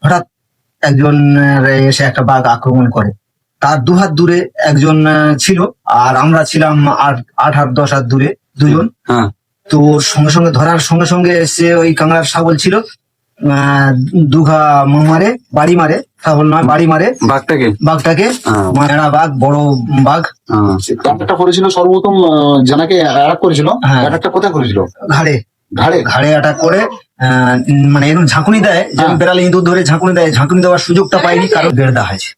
হঠাৎ একজন এসে একটা বাঘ আক্রমণ করে। তার দুহাত দূরে একজন ছিল, আর আমরা ছিলাম 8 হাত 10 হাত দূরে দুজন। হ্যাঁ তো ওর সঙ্গে সঙ্গে ধরার সঙ্গে সঙ্গে সে ওই কাংড়ার শাবল ছিল, দুঘা মারে, বাড়ি মারে, শাবল নয় বাড়ি মারে বাঘটাকে বাঘটাকে। হ্যাঁ। মেরা বাঘ, বড় বাঘ। একটা করেছিল সর্বপ্রথম জানাকে অ্যাটাক করেছিল। হ্যাঁ। অ্যাটাকটা কোথায় করেছিল? ঘাড়ে ঘাড়ে। ঘাড়ে অ্যাটাক করে মানে এরকম ঝাঁকুনি দেয়, যে হ্যাঁ। বেড়ালে ইঁদুর ধরে ঝাঁকুনি দেয়, ঝাঁকুনি দেওয়ার সুযোগটা পাইনি, কারণ বেড় দেওয়া হয়েছে।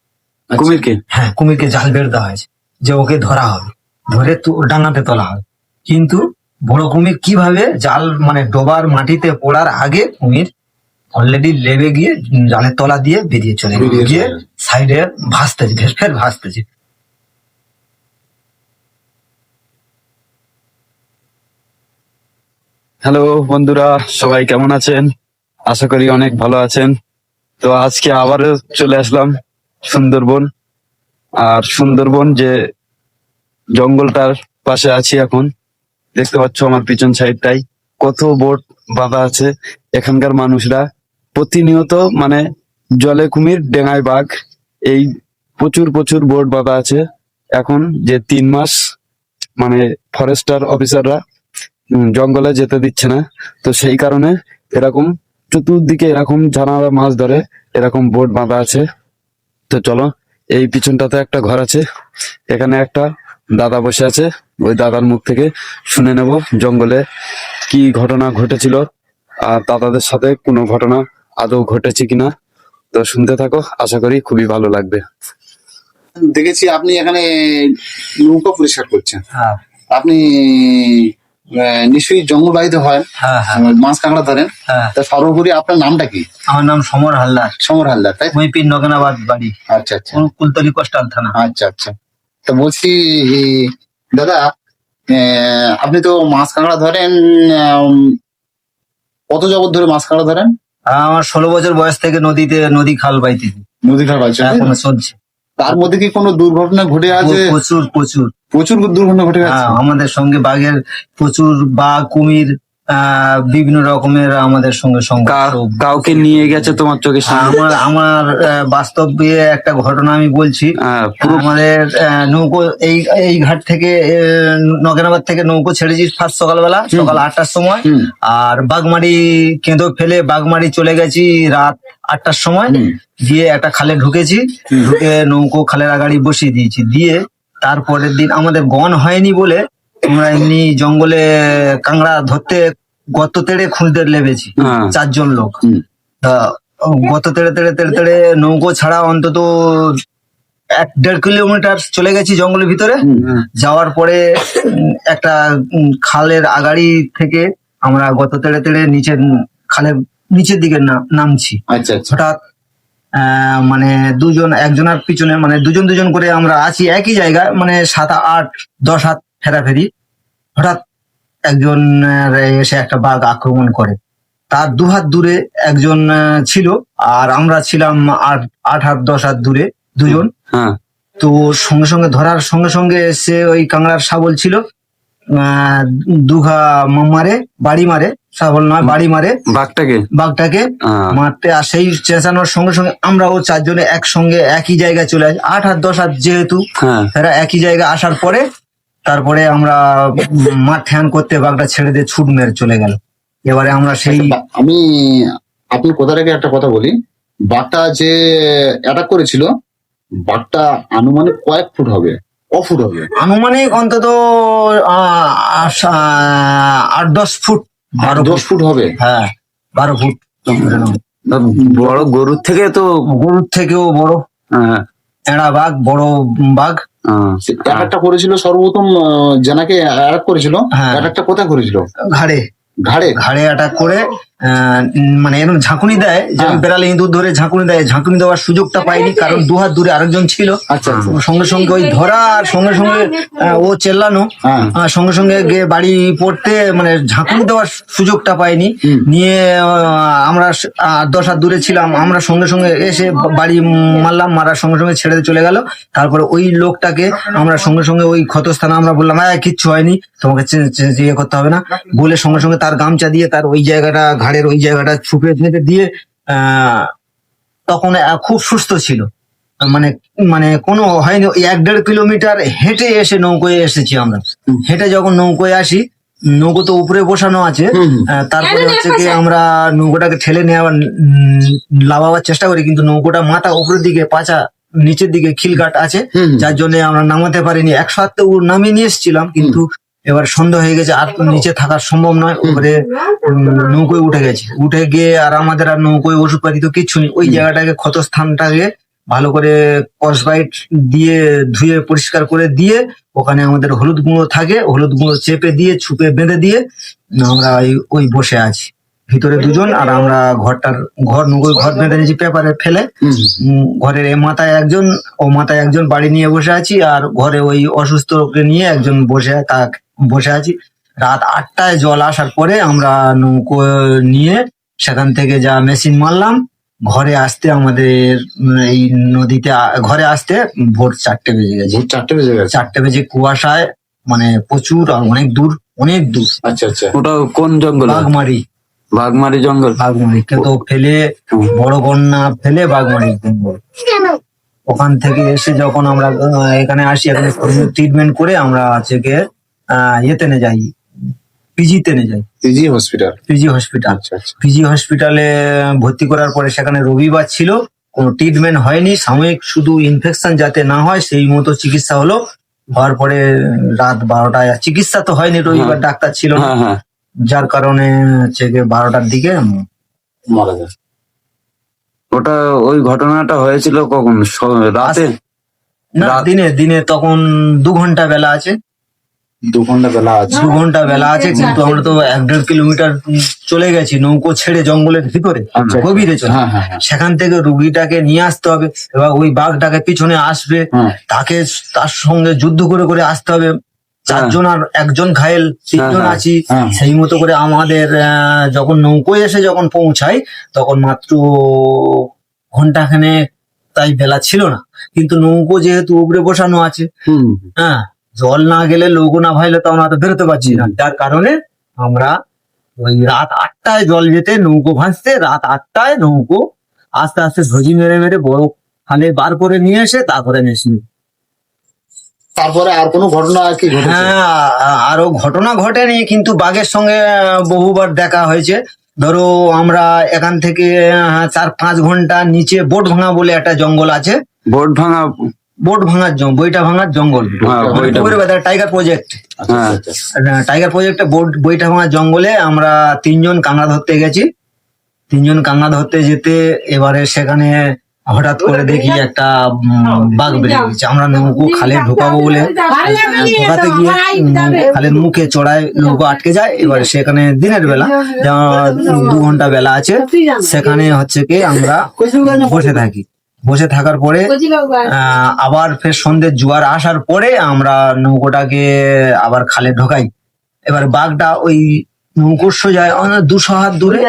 কুমিরকে হ্যাঁ, কুমিরকে জাল বেড় দেওয়া হয়েছে যে ওকে ধরা হবে, ধরে ডাঙাতে তোলা হবে। কিন্তু বড় কুমির কিভাবে জাল মানে ডোবার মাটিতে পড়ার আগে কুমির অলরেডি লেবে গিয়ে জালের তলা দিয়ে বেরিয়ে চলে গিয়ে সাইডে ভাসতেছে, ফের ভাসতেছে। হ্যালো বন্ধুরা, সবাই কেমন আছেন? আশা করি অনেক ভালো আছেন। তো আজকে আবারও চলে আসলাম সুন্দরবন। আর সুন্দরবন যে জঙ্গলটার পাশে আছি এখন, দেখতে পাচ্ছ আমার পিছন সাইডটাই কত বোট বাঁধা আছে। এখানকার মানুষরা প্রতিনিয়ত মানে জলে কুমির, ডেঙ্গায় বাঘ, এই প্রচুর প্রচুর বোট বাঁধা আছে। এখন যে 3 মাস মানে ফরেস্টার অফিসাররা জঙ্গলে যেতে দিচ্ছে না, তো সেই কারণে এরকম চতুর্দিকে এরকম জানারা মাছ ধরে এরকম বোট বাঁধা আছে। তো চলো, এই পিছনটাতে একটা ঘর আছে, এখানে একটা দাদা বসে আছে, ওই দাদার মুখ থেকে শুনে নেব জঙ্গলে কি ঘটনা ঘটেছিল আর দাদাদের সাথে কোনো ঘটনা আদৌ ঘটেছে কিনা। তো শুনতে থাকো, আশা করি খুবই ভালো লাগবে। দেখেছি আপনি এখানে নৌকা পরিষ্কার করছেন। হ্যাঁ আপনি নিশ্চয়ই জঙ্গল বাড়িতে হয়, হ্যাঁ হ্যাঁ মাছ কাঁকড়া ধরেন। হ্যাঁ। তা সর্বোপরি আপনার নামটা কি? আমার নাম সমর হালদার, সমর হালদার, তাই? মহিপিন নগেনাবাদ বাড়ি, আচ্ছা আচ্ছা কুলতলি কোস্টাল থানা। আচ্ছা আচ্ছা। তা বলছি দাদা, আপনি তো মাছ কাঁকড়া ধরেন, কত জগৎ ধরে মাছ কাঁকড়া ধরেন? আমার 16 বছর বয়স থেকে নদী খাল বাইতে নদী খাল আছে, এখনো চলছে। তার মধ্যে কি কোনো দুর্ঘটনা ঘটে আছে? প্রচুর প্রচুর প্রচুর দুর্ঘটনা ঘটে গেছে। হ্যাঁ, আমাদের সঙ্গে বাঘের প্রচুর, বাঘ কুমির বিভিন্ন রকমের আমাদের সঙ্গে সংঘর্ষ। কাউকে নিয়ে গেছে তোমার চোখের সামনে? আমার আমার বাস্তব দিয়ে একটা ঘটনা আমি বলছি। আমাদের নৌকো এই ঘাট থেকে নগেনাবাদ থেকে নৌকো ছেড়েছি ফার্স্ট সকাল 8টার সময়। আর বাগমারি কেঁদো ফেলে বাগমারি চলে গেছি রাত 8টার সময়। গিয়ে একটা খালে ঢুকেছি, ঢুকে নৌকো খালের আগাড়ি বসিয়ে দিয়েছি। দিয়ে তারপরের দিন আমাদের গন হয়নি বলে আমরা এমনি জঙ্গলে কাংড়া ধরতে গর্ত তেড়ে খুঁজতে লেবেছি, 4 জন লোক। তা গর্ত তেড়ে তেড়ে তেড়ে তেড়ে নৌকো ছাড়া অন্তত 1-1.5 কিলোমিটার চলে গেছি জঙ্গলের ভিতরে। যাওয়ার পরে একটা খালের আগাড়ি থেকে আমরা গর্ত তেড়ে তেড়ে খালের নিচের দিকে নামছি। আচ্ছা আচ্ছা। হঠাৎ মানে একজনের পিছনে মানে দুজন করে আমরা আছি একই জায়গায়, মানে 7-8-10 হাত ফেরাফেরি। হঠাৎ একজন এসে একটা বাঘ আক্রমণ করে। তার দুহাত দূরে একজন ছিল, আর আমরা ছিলাম 8-10 হাত দূরে দুজন। তো ওর সঙ্গে সঙ্গে ধরার সঙ্গে সঙ্গে সে ওই কাংড়ার শাবল ছিল, দুঘা মারে, বাড়ি মারে, শাবল নয় বাড়ি মারে বাঘটাকে মারতে। আর সেই চেঁচানোর সঙ্গে সঙ্গে আমরা ও 4 জনে একসঙ্গে একই জায়গায় চলে আসি। 8-10 হাত যেহেতু, এরা একই জায়গায় আসার পরে তারপরে আমরা মাঠ ঠ্যান করতে বাঘটা ছেড়ে দিয়ে ছুট মেরে চলে গেল। এবারে আমরা সেই আপনি কোথা থেকে একটা কথা বলি, বাঘটা যে অ্যাটাক করেছিল, বাঘটা আনুমানিক কয়েক ফুট হবে, ফুট হবে? আনুমানিক অন্তত 8-10 ফুট, 12 ফুট হবে। হ্যাঁ, 12 ফুট। বড় গরুর থেকে, তো গরুর থেকেও বড় এড়া বাঘ, বড় বাঘ। অ্যাটাকটা করেছিল সর্বপ্রথম জানাকে অ্যাটাক করেছিল। অ্যাটাকটা কোথায় করেছিল? ঘাড়ে ঘাড়ে ঘাড়ে অ্যাটাক করে মানে এরকম ঝাঁকুনি দেয়, যে বেড়ালে ইঁদুর ধরে ঝাঁকুনি দেয়, ঝাঁকুনি দেওয়ার সুযোগটা পাইনি, কারণ 2 হাত দূরে আরেকজন ছিল। সঙ্গে সঙ্গে ওই ধরা, সঙ্গে সঙ্গে ও চেল্লানো, সঙ্গে সঙ্গে গিয়ে বাড়ি পড়তে মানে ঝাঁকুনি দেওয়ার সুযোগটা পাইনি। নিয়ে আমরা 10 হাত দূরে ছিলাম, আমরা সঙ্গে সঙ্গে এসে বাড়ি মারলাম, মারার সঙ্গে সঙ্গে ছেড়ে চলে গেল। তারপরে ওই লোকটাকে আমরা সঙ্গে সঙ্গে ওই ক্ষতস্থানে আমরা বললাম, কিচ্ছু হয়নি, তোমাকে ইয়ে করতে হবে না বলে সঙ্গে সঙ্গে তার গামছা দিয়ে তার ওই জায়গাটা, ঘাড়ের ওই জায়গাটা ছুপে দিয়ে তখন খুব সুস্থ ছিল, মানে মানে কোনো হয়নি, ওই 1-1.5 কিলোমিটার হেঁটে এসে নৌকোয় এসেছি আমরা। হেঁটে যখন নৌকোয় আসি, নৌকো তো উপরে বসানো আছে, তারপরে হচ্ছে কি আমরা নৌকোটাকে ঠেলে নেওয়ার লাভাবার চেষ্টা করি, কিন্তু নৌকোটা মাথা উপরের দিকে, পাছা নিচের দিকে খিলঘাট আছে, যার জন্য আমরা নামাতে পারিনি। 100 নামিয়ে নিয়ে এসেছিলাম, কিন্তু এবার সন্ধ্যা হয়ে গেছে, আর তো নিচে থাকা সম্ভব নয়। উপরে নৌকোয় উঠে গেছে, উঠে গিয়ে আর আমাদের আর নৌকোয় ওষুধপাতি তো কিচ্ছু নেই। ওই জায়গাটাকে, ক্ষতস্থানটাকে ভালো করে কসবাইট দিয়ে ধুয়ে পরিষ্কার করে দিয়ে, ওখানে আমাদের হলুদ গুঁড়ো থাকে, হলুদ গুঁড়ো চেপে দিয়ে ছুপে বেঁধে দিয়ে আমরা ওই বসে আছি, ভিতরে দুজন, আর আমরা নৌকোয় ঘর বেঁধে নিয়েছি পেপারে ফেলে। ঘরের এ মাথায় একজন, ও মাথায় একজন বাড়ি নিয়ে বসে আছি, আর ঘরে ওই অসুস্থকে নিয়ে একজন বসে আছি। রাত 8টায় জল আসার পরে আমরা নৌকো নিয়ে সেখান থেকে যা মেশিন মারলাম, ঘরে আসতে আমাদের এই নদীতে ঘরে আসতে ভোর 4টে বেজে গেছে। 4টে বেজে গেছে। 4টে বেজে, কুয়াশায়, মানে প্রচুর, আর অনেক দূর। আচ্ছা আচ্ছা। ওটা কোন জঙ্গল? বাগমারি জঙ্গল। তো ফেলে, বড় বন্যা ফেলে বাগমারি জঙ্গল। ওখান থেকে এসে যখন আমরা এখানে আসি, এখানে ট্রিটমেন্ট করে আমরা হচ্ছে গিয়ে ইয়েতে নিয়ে যাই, পিজিতে নিয়ে যাই, পিজি হসপিটাল। আচ্ছা আচ্ছা। পিজি হসপিটালে ভর্তি করার পরে সেখানে রবিবার ছিল, কোনো ট্রিটমেন্ট হয়নি, সাময়িক শুধু ইনফেকশন যাতে না হয় সেই মতো চিকিৎসা হলো। হওয়ার পরে রাত 12টায়, চিকিৎসা তো হয়নি, রবিবার ডাক্তার ছিল না, যার কারণে হচ্ছে গিয়ে 12টার দিকে মারা যায়। ওটা, ওই ঘটনাটা হয়েছিল কখন? রাতে? না, দিনে তখন 2 ঘন্টা বেলা আছে। 2 ঘন্টা বেলা আছে। 2 ঘন্টা বেলা আছে, কিন্তু আমরা তো 1-1.5 কিলোমিটার চলে গেছি নৌকো ছেড়ে, জঙ্গলের ভিতরে গভীরে চলে। সেখান থেকে রুগীটাকে নিয়ে আসতে হবে, এবার ওই বাঘটাকে পিছনে আসবে, তার সঙ্গে যুদ্ধ করে করে আসতে হবে। 4 জন, আর একজন ঘায়েল, 3 জন আছি। সেই মতো করে আমাদের যখন নৌকোয় এসে যখন পৌঁছাই, তখন মাত্র ঘন্টাখানে তাই বেলা ছিল না, কিন্তু নৌকো যেহেতু উপরে বসানো আছে, জল না গেলে, লোগো না ভাইলে তো আমরা তো বেরোতে পারছি না, যার কারণে আমরা ওই রাত 8টায় জল যেতে, নৌকো ভাসতে, রাত 8টায় নৌকো আস্তে আস্তে ধজি মেরে মেরে বড় খালে বার করে নিয়ে এসে তারপরে নেছিল। তারপরে আর কোনো ঘটনা কি ঘটেছে? হ্যাঁ, আরো ঘটনা ঘটেনি, কিন্তু বাঘের সঙ্গে বহুবার দেখা হয়েছে। ধরো আমরা এখান থেকে 4-5 ঘন্টা নিচে বোটভাঙা বলে একটা জঙ্গল আছে। বইটা ভাঙার জঙ্গল, টাইগার প্রজেক্ট। টাইগার প্রজেক্টে বইটা ভাঙার জঙ্গলে আমরা 3 জন কাঁকড়া ধরতে গেছি। 3 জন কাঁকড়া ধরতে যেতে, এবারে সেখানে হঠাৎ করে দেখি একটা বাঘ বেরিয়ে গেছে। আমরা নৌকো খালে ঢোকাবো বলে ঢোকাতে গিয়ে খালের মুখে চড়ায় নৌকো আটকে যায়। এবার সেখানে দিনের বেলা, 2 ঘন্টা বেলা আছে, সেখানে হচ্ছে কি আমরা বসে থাকি। বসে থাকার পরে আবার ফের সন্ধ্যে জোয়ার আসার পরে আমরা নৌকোটাকে আবার খালে ঢোকাই। এবার বাঘটা ওই নৌকোর সোজায় 200 হাত দূরে,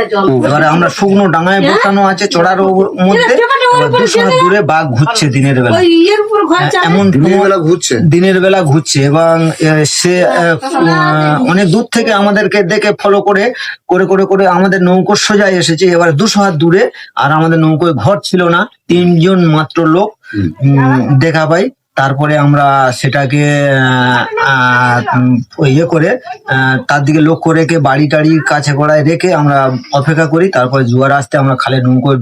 এবারে আমরা শুকনো ডাঙায় বসানো আছে চড়ার মধ্যে, 200 হাত দূরে বাঘ ঘুরছে দিনের বেলা, এমন দিনের বেলা ঘুরছে। এবং সে অনেক দূর থেকে আমাদেরকে দেখে ফলো করে করে করে করে আমাদের নৌকোর সোজায় এসেছে। এবার 200 হাত দূরে, আর আমাদের নৌকোয় ঘর ছিল না, 3 জন মাত্র লোক দেখা পাই। তারপরে আমরা সেটাকে ইয়ে করে তার দিকে লক্ষ্য রেখে বাড়ি টাড়ির কাছে গড়ায় রেখে আমরা অপেক্ষা করি। তারপরে জোয়ার আসতে আমরা খালে নৌকোয়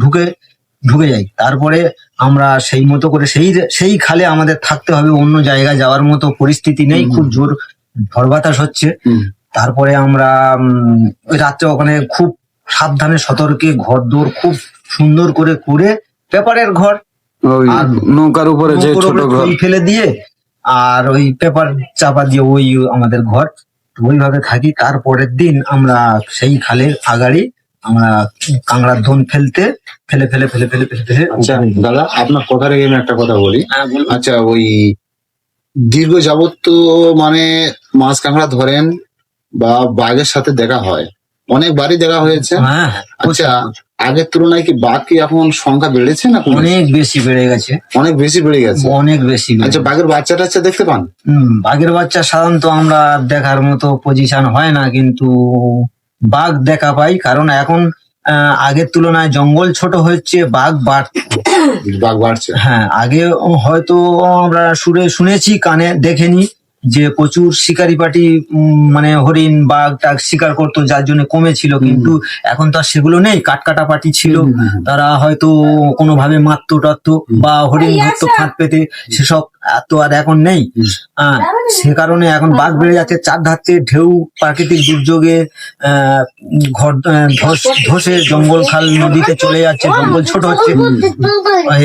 ঢুকে যাই। তারপরে আমরা সেই মতো করে সেই খালে আমাদের থাকতে হবে, অন্য জায়গায় যাওয়ার মতো পরিস্থিতি নেই, খুব জোর ঝড় বাতাস হচ্ছে। তারপরে আমরা ওই রাত্রে ওখানে খুব সাবধানে সতর্কে ঘর দৌড় খুব সুন্দর করে পেপারের ঘর, নৌকার উপরে যে ছোট ঘর ফেলে দিয়ে, আর ওই পেপার চাপা দিয়ে ওই আমাদের ঘর, ওইভাবে থাকি। তারপরের দিন আমরা সেই খালের আগাড়ি আমরা কাঁকড়ার দোন ফেলে। আচ্ছা দাদা, আপনার কথা রেখে আমি একটা কথা বলি। আচ্ছা, ওই দীর্ঘ যাবত তো মানে মাছ কাঁকড়া ধরেন বা বাঘের সাথে দেখা হয়, অনেকবারই দেখা হয়েছে। আচ্ছা, আগের তুলনায় কি বাঘ কি এখন সংখ্যা বেড়েছে না? অনেক বেশি বেড়ে গেছে। আচ্ছা, বাঘের বাচ্চা টাচ্চা দেখতে পান? বাঘের বাচ্চা সাধারণত আমরা দেখার মতো পজিশন হয় না, কিন্তু বাঘ দেখা পাই, কারণ এখন আগের তুলনায় জঙ্গল ছোট হচ্ছে, বাঘ বাঘ বাড়ছে। হ্যাঁ, আগে হয়তো আমরা শুনেছি, কানে দেখেনি যে প্রচুর শিকারি পার্টি মানে হরিণ বাঘ টাঘ শিকার করতো, যার জন্য কমেছিল। কিন্তু এখন তো আর সেগুলো নেই। কাটকাটা পার্টি ছিল, তারা হয়তো কোনোভাবে মারতো টারতো বা হরিণ ধরতো ফাঁদ পেতে, সেসব তো আর এখন নেই। সে কারণে এখন বাঘ বেড়ে যাচ্ছে, চার ধারতে ঢেউ, প্রাকৃতিক দুর্যোগে ধসে জঙ্গল খাল নদীতে চলে যাচ্ছে, জঙ্গল ছোট হচ্ছে।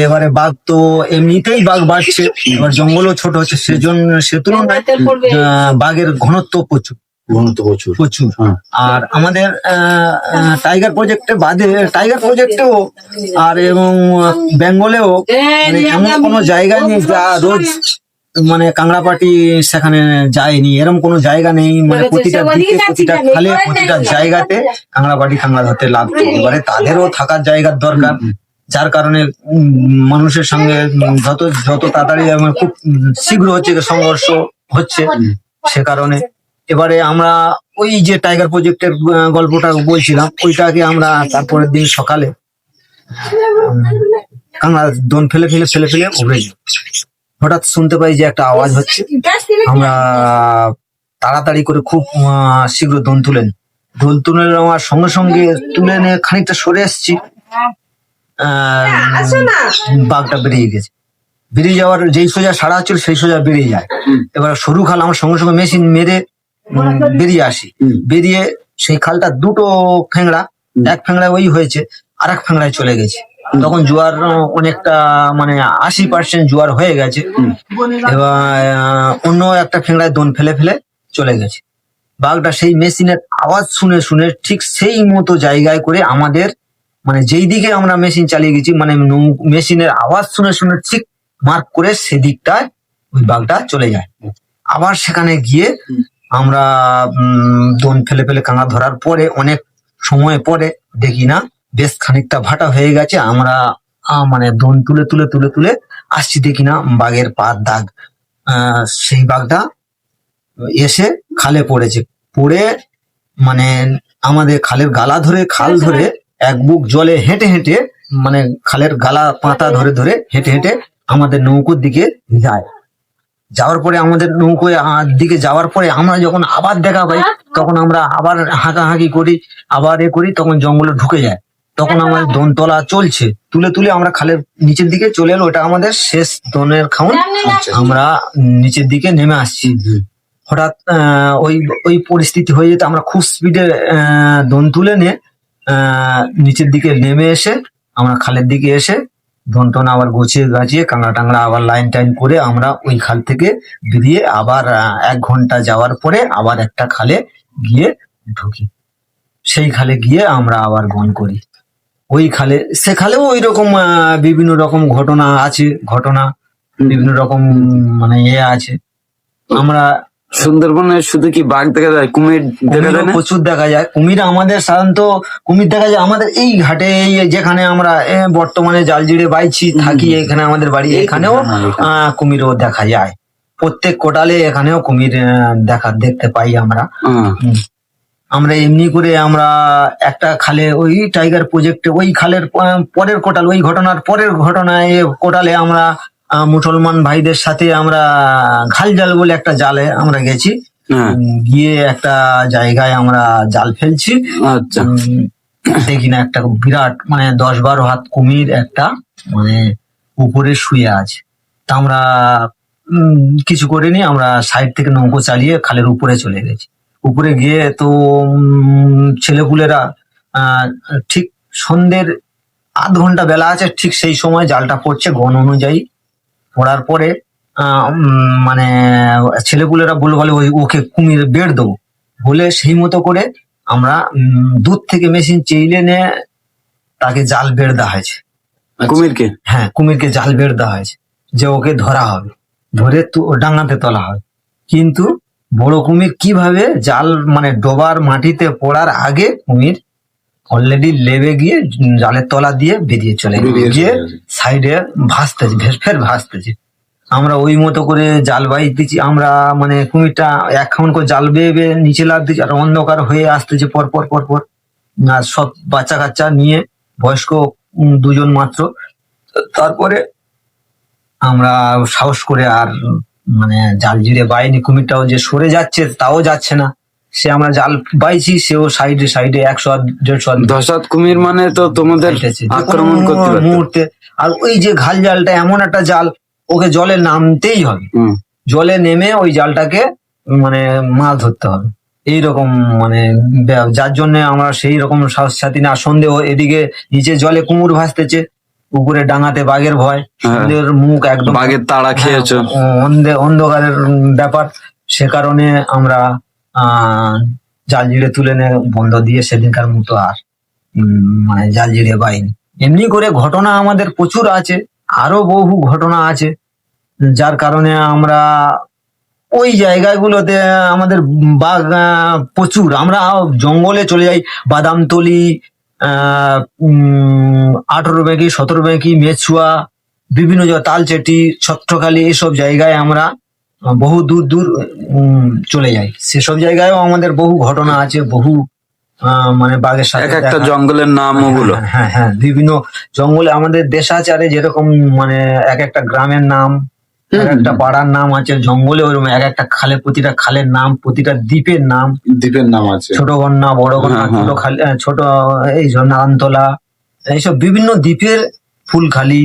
এবারে বাঘ তো এমনিতেই বাঘ বাড়ছে, এবার জঙ্গলও ছোট হচ্ছে, সেজন্য সে তুলনায় বাঘের ঘনত্ব প্রচুর প্রচুর। আর আমাদের টাইগার প্রজেক্টে বাদে, টাইগার প্রজেক্টেও আর এবং বেঙ্গলেও মানে এমন কোনো জায়গা নেই যা রোজ মানে কাংড়া পার্টি সেখানে যায়নি, এরকম কোনো জায়গা নেই। মানে প্রতিটা দিকে, প্রতিটা খালে, প্রতিটা জায়গাতে কাংড়া পার্টি কাংড়া ধরতে লাগবে। এবারে তাদেরও থাকার জায়গার দরকার, যার কারণে মানুষের সঙ্গে যত তাড়াতাড়ি খুব শীঘ্র হচ্ছে সংঘর্ষ হচ্ছে। সে কারণে এবারে আমরা ওই যে টাইগার প্রজেক্টের গল্পটা বলছিলাম, ওইটাকে আমরা তারপরের দিন সকালে কাংড়া দোন ফেলে উড়ে যাই। হঠাৎ শুনতে পাই যে একটা আওয়াজ হচ্ছে। আমরা তাড়াতাড়ি করে খুব শীঘ্র দোন তুলে নেওয়ার সঙ্গে সঙ্গে তুলে নিয়ে খানিকটা সরে এসছি, বাঘটা বেরিয়ে গেছে। বেরিয়ে যাওয়ার যেই সোজা সাড়া হচ্ছিল সেই সোজা বেরিয়ে যায়। এবার সরু খাল, আমার সঙ্গে সঙ্গে মেশিন মেরে বেরিয়ে আসি। বেরিয়ে সেই খালটা দুটো ফেংড়া, এক ফেংড়ায় ওই হয়েছে, আর এক ফেংড়ায় চলে গেছে। তখন জোয়ার অনেকটা মানে 80% জোয়ার হয়ে গেছে। এবার অন্য একটা ফেংড়ায় দোন ফেলে চলে গেছে। বাঘটা সেই মেশিনের আওয়াজ শুনে ঠিক সেই মতো জায়গায় করে আমাদের মানে যেই দিকে আমরা মেশিন চালিয়ে গেছি, মানে মেশিনের আওয়াজ শুনে ঠিক মার্ক করে সেদিকটায় ওই বাঘটা চলে যায়। আবার সেখানে গিয়ে আমরা দোন ফেলে কাঁঙা ধরার পরে অনেক সময় পরে দেখি না বেশ খানিকটা ভাটা হয়ে গেছে। আমরা মানে দোন তুলে আসছি, দেখি না বাঘের পার দাগ। সেই বাঘটা এসে খালে পড়ে মানে আমাদের খালের গালা ধরে, খাল ধরে এক বুক জলে হেঁটে মানে খালের গালা পাতা ধরে হেঁটে আমাদের নৌকোর দিকে যায়। যাওয়ার পরে আমাদের নৌকোয় দিকে যাওয়ার পরে আমরা যখন আবার দেখা পাই, তখন আমরা আবার হাঁকাহাঁকি করি, আবার করি, তখন জঙ্গলে ঢুকে যায়। তখন আমাদের দোন তোলা চলছে, তুলে আমরা খালের নিচের দিকে চলে এলো। ওটা আমাদের শেষ দোনের খাউন। আমরা নিচের দিকে নেমে আসছি। হঠাৎ ওই পরিস্থিতি হয়ে যেতে আমরা খুব স্পিডে দোন তুলে নিয়ে নিচের দিকে নেমে এসে আমরা খালের দিকে এসে দোন টোন আবার গাছিয়ে কাঁংড়া টাংড়া আবার লাইন টাইন করে আমরা ওই খাল থেকে বেরিয়ে আবার 1 ঘন্টা যাওয়ার পরে আবার একটা খালে গিয়ে ঢুকি। সেই খালে গিয়ে আমরা আবার গন করি। ওই খালে, সে খালেও ওই রকম বিভিন্ন রকম ঘটনা আছে, বিভিন্ন রকম মানে আছে। আমরা সুন্দরবনে শুধু কি বাঘ দেখা যায়, কুমির দেখা যায় না? প্রচুর দেখা যায় কুমির। আমাদের সাধারণত কুমির দেখা যায় আমাদের এই ঘাটে, এই যেখানে আমরা বর্তমানে জালজিড়ে বাইছি থাকি, এখানে আমাদের বাড়ি, এখানেও কুমিরও দেখা যায়। প্রত্যেক কোটালে এখানেও কুমির দেখতে পাই আমরা। আমরা এমনি করে আমরা একটা খালে, ওই টাইগার প্রজেক্টে ওই খালের পরের কোটাল, ওই ঘটনার পরের ঘটনায় কোটালে আমরা মুসলমান ভাইদের সাথে আমরা ঘাল জাল বলে একটা জালে আমরা গেছি। গিয়ে একটা জায়গায় আমরা জাল ফেলছি। দেখি না একটা বিরাট মানে 10-12 হাত কুমির একটা মানে উপরে শুয়ে আছে। তা আমরা কিছু করিনি, আমরা সাইড থেকে নৌকো চালিয়ে খালের উপরে চলে গেছি। উপরে গিয়ে তো ছেলেপুলেরা ঠিক সন্ধ্যের 1/2 ঘন্টা বেলা আছে, ঠিক সেই সময় জালটা পড়ছে গণ অনুযায়ী। পড়ার পরে মানে ছেলেপুলেরা বলে ওকে কুমির বেড় দেবো বলে সেই মতো করে আমরা দূর থেকে মেশিন চেইলে নিয়ে তাকে জাল বেড় দেওয়া হয়েছে। কুমিরকে? হ্যাঁ, কুমিরকে জাল বেড় দেওয়া হয়েছে যে ওকে ধরা হবে, ধরে ডাঙাতে তোলা হবে। কিন্তু বড় কুমির কিভাবে জাল মানে ডোবার মাটিতে পড়ার আগে কুমির অলরেডি লেবে গিয়ে জালের তলা দিয়ে বেরিয়ে চলে গিয়ে সাইডে ভাসতেছে। আমরা ওই মতো করে জাল বাইতেছি। আমরা মানে কুমিরটা এখন করে জাল বেয়ে নিচে লাগতেছি, আর অন্ধকার হয়ে আসতেছে পর আর সব বাচ্চা কাচ্চা নিয়ে, বয়স্ক 2 জন মাত্র। তারপরে আমরা সাহস করে আর মানে জাল জিরে বাইনি, কুমিরটাও যে সরে যাচ্ছে তাও যাচ্ছে না, সে আমরা জাল বাইছি, সেও সাইডে সাইডে 100-150 দশাত কুমির মানে তো তোমাদের হাইটেছে, যে কোনো আক্রমণ করতে পারতো। মুহূর্তে। আর ওই যে ঘাল জালটা এমন একটা জাল, ওকে জলে নামতেই হবে, হুম। জলে নেমে ওই জালটাকে মানে মাছ ধরতে হবে, এইরকম মানে যার জন্য আমরা সেই রকম সাহস ছাতি না। সন্দেহ, এদিকে নিচে জলে কুমুর ভাসতেছে, উপরে ডাঙাতে বাঘের ভয়, সন্ধ্যের মুখ একদম বাঘের তাড়া খেয়েছো। অন্ধকারের ব্যাপার, সে কারণে আমরা জাল জিরে তুলে নে বন্ধ দিয়ে সেদিনকার মতো আর মানে জাল জিরে বাইনি। এমনি করে ঘটনা আমাদের প্রচুর আছে, আরো বহু ঘটনা আছে, যার কারণে আমরা ওই জায়গাগুলোতে আমাদের বাঘ প্রচুর। আমরা জঙ্গলে চলে যাই, বাদামতলি, 18 ব্যাঙ্কি, 17 ব্যাঙ্কি, মেছুয়া, বিভিন্ন জায়গা, তালচেটি, ছত্রখালি, এইসব জায়গায় আমরা বহু দূর দূর চলে যাই। সেসব জায়গায়ও আমাদের বহু ঘটনা আছে, বহু মানে বাঘের সাথে এক একটা দেখা। জঙ্গলের নাম ওগুলো। হ্যাঁ হ্যাঁ, বিভিন্ন জঙ্গলে আমাদের দেশাচারে যেরকম মানে এক একটা গ্রামের নাম, এক একটা পাড়ার নাম আছে, জঙ্গলে ওইরকম এক একটা খালে, প্রতিটা খালের নাম, প্রতিটা দ্বীপের নাম, দ্বীপের নাম আছে। ছোট গন্না, বড় গন্না, হ্যাঁ, হ্যাঁ। ছোট খালি, ছোট এই নারায়ণতলা, এইসব বিভিন্ন দ্বীপের, ফুলখালি,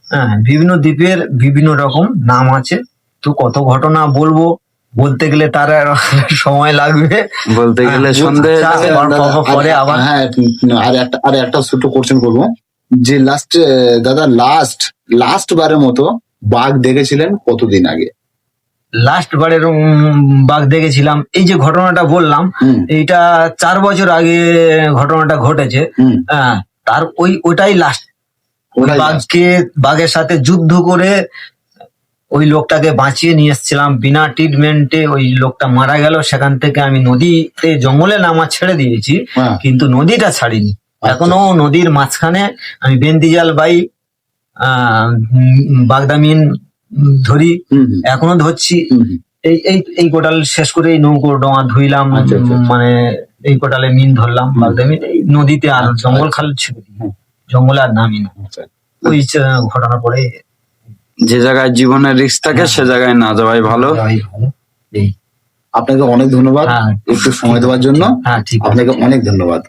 হ্যাঁ, বিভিন্ন দ্বীপের বিভিন্ন রকম নাম আছে। তো কত ঘটনা বলবো, বলতে গেলে তার আর সময় লাগবে, বলতে গেলে সন্ধে আচ্ছা, পরে আবার হ্যাঁ, আর একটা ছোট কোশ্চেন করবো, যে দাদা লাস্ট বারের মতো বাঘ দেখেছিলেন কতদিন আগে? লাস্ট বারের বাঘ দেখেছিলাম, এই যে ঘটনাটা বললাম, হুম, এইটা 4 বছর আগে ঘটনাটা ঘটেছে। হুম, হ্যাঁ, তার ওইটাই লাস্ট। ওটাই last। বাঘের সাথে যুদ্ধ করে ওই লোকটাকে বাঁচিয়ে নিয়ে এসেছিলাম বিনা ট্রিটমেন্টে। ওই লোকটা মারা গেল, সেখান থেকে আমি নদীতে, জঙ্গলে নামা ছেড়ে দিয়েছি, হ্যাঁ, কিন্তু নদীটা ছাড়িনি। এখনো নদীর মাঝখানে আমি বেন্দি জাল বাই, বাগদামিন ধরি, হুম, হুম, এখনো ধরছি। হুম, হুম। এই কোটাল শেষ করে এই নৌকো ডোঙা ধুইলাম, আচ্ছা, আচ্ছা, আচ্ছা। মানে এই কোটালে মিন ধরলাম, বাগদামিন এই নদীতে, আর আচ্ছা, জঙ্গল আচ্ছা। খাল ছিল, জঙ্গলে আর নামি না। আচ্ছা। ওই ঘটনা পরে যে জায়গায় জীবনের রিস্ক থাকে সে জায়গায় না যাওয়াই ভালো। এই আপনাকে অনেক ধন্যবাদ হ্যাঁ, একটু সময় দেওয়ার জন্য। হ্যাঁ, ঠিক আছে। আপনাকে অনেক ধন্যবাদ।